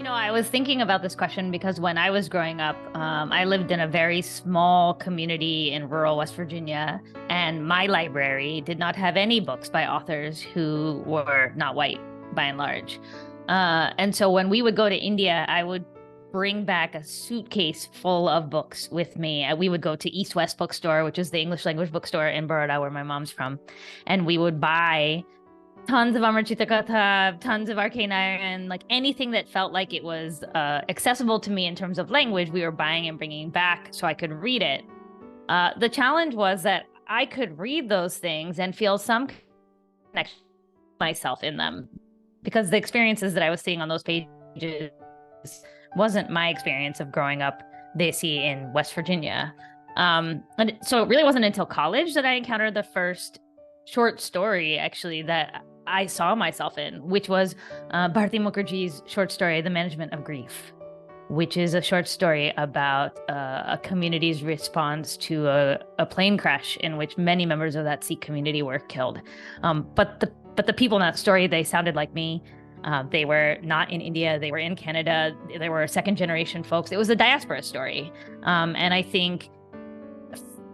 I was thinking about this question because when I was growing up, I lived in a very small community in rural West Virginia, and my library did not have any books by authors who were not white by and large. And so when we would go to India, I would bring back a suitcase full of books with me. We would go to East West Bookstore, which is the English language bookstore in Baroda, where my mom's from, and we would buy tons of Amar Chitakatha, tons of Arcane Iron, like anything that felt like it was accessible to me in terms of language, we were buying and bringing back so I could read it. The challenge was that I could read those things and feel some connection myself in them because the experiences that I was seeing on those pages wasn't my experience of growing up Desi in West Virginia. And so it really wasn't until college that I encountered the first short story, actually, that I saw myself in, which was Bharti Mukherjee's short story, The Management of Grief, which is a short story about a community's response to a plane crash in which many members of that Sikh community were killed. But the people in that story, they sounded like me. They were not in India. They were in Canada. They were second generation folks. It was a diaspora story. And I think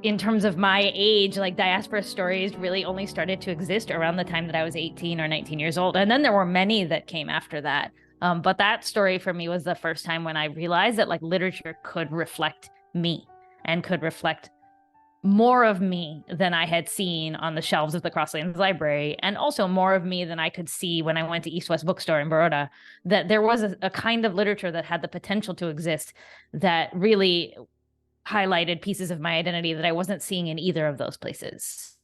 in terms of my age, like diaspora stories really only started to exist around the time that I was 18 or 19 years old. And then there were many that came after that. But that story for me was the first time when I realized that like literature could reflect me and could reflect more of me than I had seen on the shelves of the Crosslands Library, and also more of me than I could see when I went to East West Bookstore in Baroda, that there was a kind of literature that had the potential to exist that really highlighted pieces of my identity that I wasn't seeing in either of those places.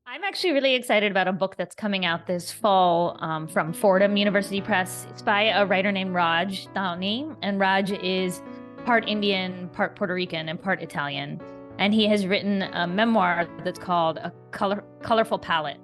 I'm actually really excited about a book that's coming out this fall from Fordham University Press. It's by a writer named Raj Downey, and Raj is part Indian, part Puerto Rican, and part Italian. And he has written a memoir that's called A Colorful Palette,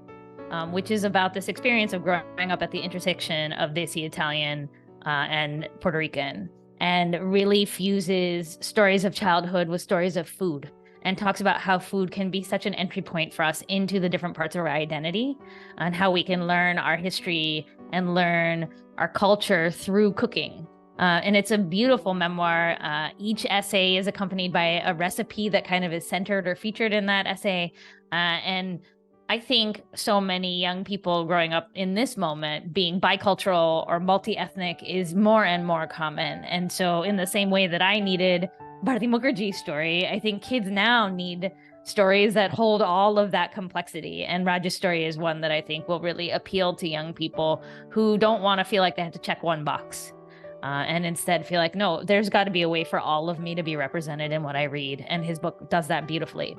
which is about this experience of growing up at the intersection of Desi Italian and Puerto Rican, and really fuses stories of childhood with stories of food, and talks about how food can be such an entry point for us into the different parts of our identity, and how we can learn our history and learn our culture through cooking. And it's a beautiful memoir. Each essay is accompanied by a recipe that kind of is centered or featured in that essay. And I think so many young people growing up in this moment being bicultural or multi-ethnic is more and more common. And so in the same way that I needed Bharti Mukherjee's story, I think kids now need stories that hold all of that complexity. And Raj's story is one that I think will really appeal to young people who don't want to feel like they have to check one box. And instead feel like, no, there's got to be a way for all of me to be represented in what I read. And his book does that beautifully.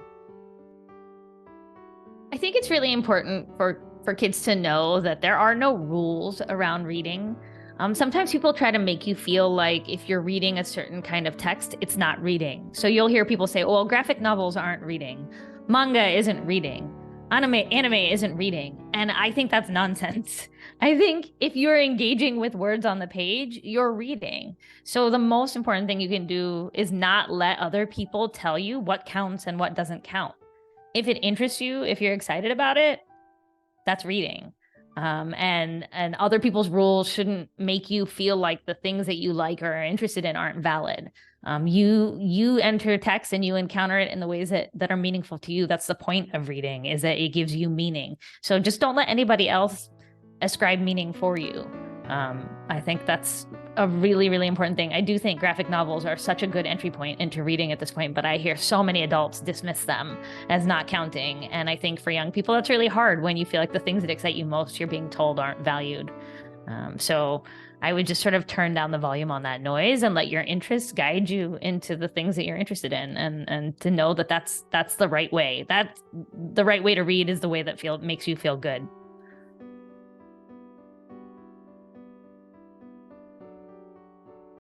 I think it's really important for kids to know that there are no rules around reading. Sometimes people try to make you feel like if you're reading a certain kind of text, it's not reading. So you'll hear people say, well, graphic novels aren't reading. Manga isn't reading. Anime isn't reading. And I think that's nonsense. I think if you're engaging with words on the page, you're reading. So the most important thing you can do is not let other people tell you what counts and what doesn't count. If it interests you, if you're excited about it, that's reading. And other people's rules shouldn't make you feel like the things that you like or are interested in aren't valid. You enter text and you encounter it in the ways that are meaningful to you. That's the point of reading, is that it gives you meaning. So just don't let anybody else ascribe meaning for you. I think that's a really, really important thing. I do think graphic novels are such a good entry point into reading at this point, but I hear so many adults dismiss them as not counting. And I think for young people, that's really hard when you feel like the things that excite you most, you're being told aren't valued. So I would just sort of turn down the volume on that noise and let your interests guide you into the things that you're interested in, and to know that that's the right way. That the right way to read is the way that makes you feel good.